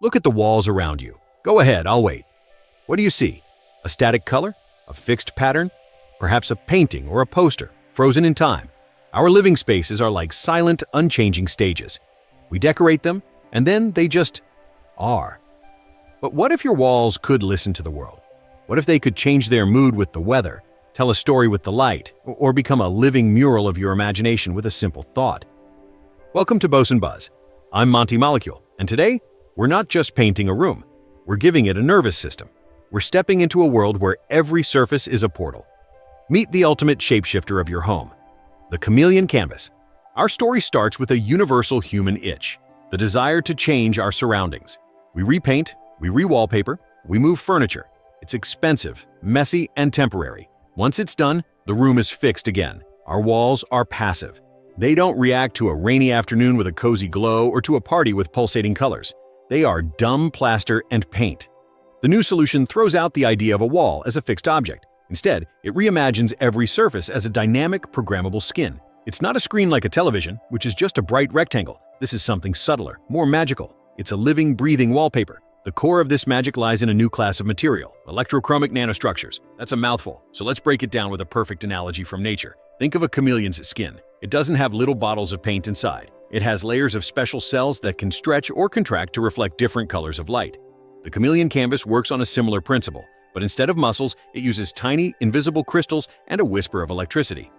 Look at the walls around you. Go ahead, I'll wait. What do you see? A static color? A fixed pattern? Perhaps a painting or a poster, frozen in time. Our living spaces are like silent, unchanging stages. We decorate them, and then they just are. But what if your walls could listen to the world? What if they could change their mood with the weather, tell a story with the light, or become a living mural of your imagination with a simple thought? Welcome to Boson Buzz. I'm Monty Molecule, and today, we're not just painting a room. We're giving it a nervous system. We're stepping into a world where every surface is a portal. Meet the ultimate shapeshifter of your home, the Chameleon Canvas. Our story starts with a universal human itch, the desire to change our surroundings. We repaint, we re-wallpaper, we move furniture. It's expensive, messy, and temporary. Once it's done, the room is fixed again. Our walls are passive. They don't react to a rainy afternoon with a cozy glow or to a party with pulsating colors. They are dumb plaster and paint. The new solution throws out the idea of a wall as a fixed object. Instead, it reimagines every surface as a dynamic, programmable skin. It's not a screen like a television, which is just a bright rectangle. This is something subtler, more magical. It's a living, breathing wallpaper. The core of this magic lies in a new class of material, electrochromic nanostructures. That's a mouthful, so let's break it down with a perfect analogy from nature. Think of a chameleon's skin. It doesn't have little bottles of paint inside. It has layers of special cells that can stretch or contract to reflect different colors of light. The Chameleon Canvas works on a similar principle, but instead of muscles, it uses tiny, invisible crystals and a whisper of electricity.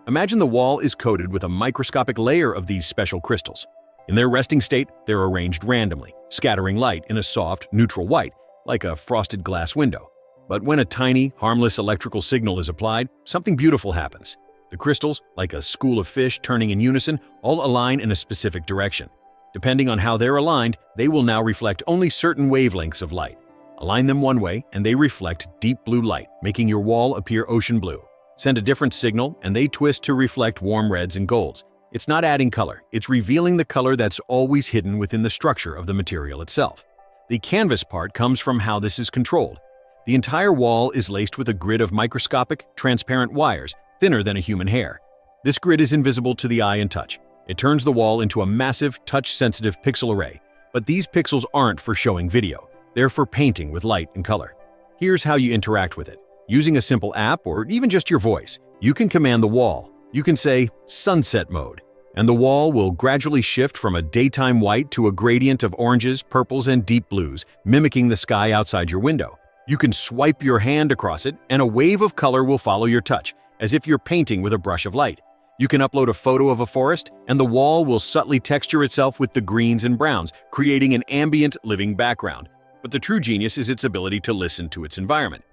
Imagine the wall is coated with a microscopic layer of these special crystals. In their resting state, they're arranged randomly, scattering light in a soft, neutral white, like a frosted glass window. But when a tiny, harmless electrical signal is applied, something beautiful happens. The crystals, like a school of fish turning in unison, all align in a specific direction. Depending on how they're aligned, they will now reflect only certain wavelengths of light. Align them one way, and they reflect deep blue light, making your wall appear ocean blue. Send a different signal, and they twist to reflect warm reds and golds. It's not adding color, it's revealing the color that's always hidden within the structure of the material itself. The canvas part comes from how this is controlled. The entire wall is laced with a grid of microscopic, transparent wires, thinner than a human hair. This grid is invisible to the eye and touch. It turns the wall into a massive, touch-sensitive pixel array. But these pixels aren't for showing video. They're for painting with light and color. Here's how you interact with it. Using a simple app or even just your voice, you can command the wall. You can say, sunset mode, and the wall will gradually shift from a daytime white to a gradient of oranges, purples, and deep blues, mimicking the sky outside your window. You can swipe your hand across it, and a wave of color will follow your touch, as if you're painting with a brush of light. You can upload a photo of a forest, and the wall will subtly texture itself with the greens and browns, creating an ambient, living background. But the true genius is its ability to listen to its environment.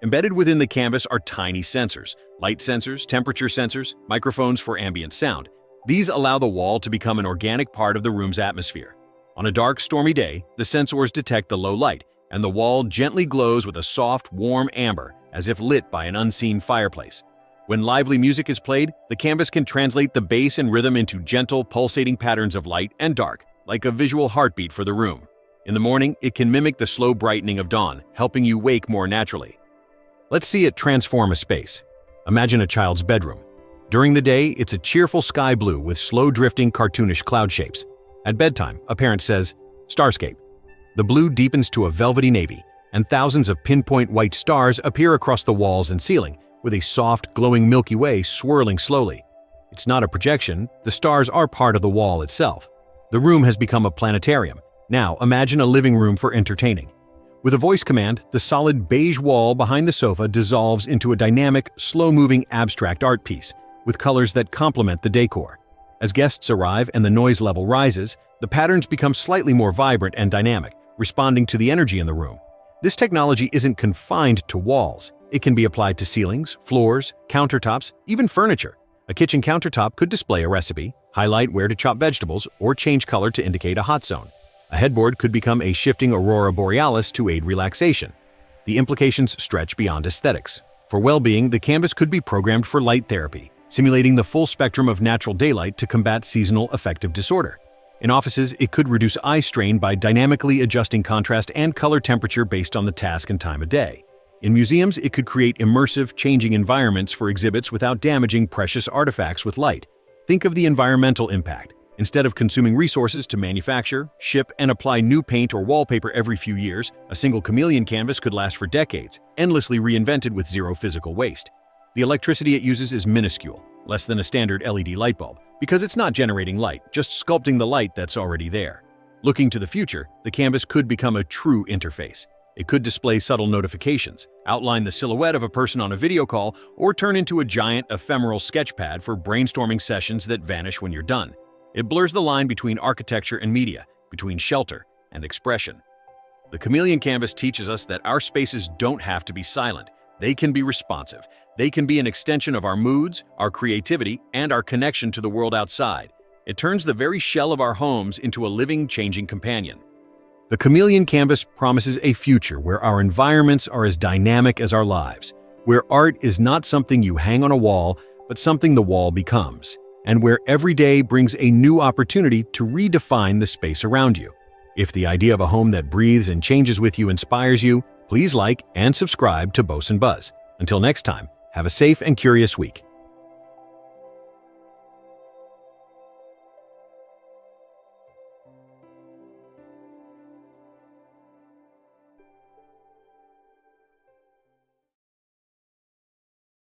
Embedded within the canvas are tiny sensors, light sensors, temperature sensors, microphones for ambient sound. These allow the wall to become an organic part of the room's atmosphere. On a dark, stormy day, the sensors detect the low light, and the wall gently glows with a soft, warm amber, as if lit by an unseen fireplace. When lively music is played, the canvas can translate the bass and rhythm into gentle, pulsating patterns of light and dark, like a visual heartbeat for the room. In the morning, it can mimic the slow brightening of dawn, helping you wake more naturally. Let's see it transform a space. Imagine a child's bedroom. During the day, it's a cheerful sky blue with slow drifting cartoonish cloud shapes. At bedtime, a parent says, Starscape. The blue deepens to a velvety navy, and thousands of pinpoint white stars appear across the walls and ceiling, with a soft, glowing Milky Way swirling slowly. It's not a projection, the stars are part of the wall itself. The room has become a planetarium. Now imagine a living room for entertaining. With a voice command, the solid beige wall behind the sofa dissolves into a dynamic, slow-moving abstract art piece, with colors that complement the decor. As guests arrive and the noise level rises, the patterns become slightly more vibrant and dynamic, responding to the energy in the room. This technology isn't confined to walls. It can be applied to ceilings, floors, countertops, even furniture. A kitchen countertop could display a recipe, highlight where to chop vegetables, or change color to indicate a hot zone. A headboard could become a shifting aurora borealis to aid relaxation. The implications stretch beyond aesthetics. For well-being, the canvas could be programmed for light therapy, simulating the full spectrum of natural daylight to combat seasonal affective disorder. In offices, it could reduce eye strain by dynamically adjusting contrast and color temperature based on the task and time of day. In museums, it could create immersive, changing environments for exhibits without damaging precious artifacts with light. Think of the environmental impact. Instead of consuming resources to manufacture, ship, and apply new paint or wallpaper every few years, a single Chameleon canvas could last for decades, endlessly reinvented with zero physical waste. The electricity it uses is minuscule, less than a standard LED light bulb, because it's not generating light, just sculpting the light that's already there. Looking to the future, the canvas could become a true interface. It could display subtle notifications, outline the silhouette of a person on a video call, or turn into a giant ephemeral sketchpad for brainstorming sessions that vanish when you're done. It blurs the line between architecture and media, between shelter and expression. The Chameleon Canvas teaches us that our spaces don't have to be silent. They can be responsive. They can be an extension of our moods, our creativity, and our connection to the world outside. It turns the very shell of our homes into a living, changing companion. The Chameleon Canvas promises a future where our environments are as dynamic as our lives, where art is not something you hang on a wall, but something the wall becomes, and where every day brings a new opportunity to redefine the space around you. If the idea of a home that breathes and changes with you inspires you, please like and subscribe to Boson Buzz. Until next time, have a safe and curious week.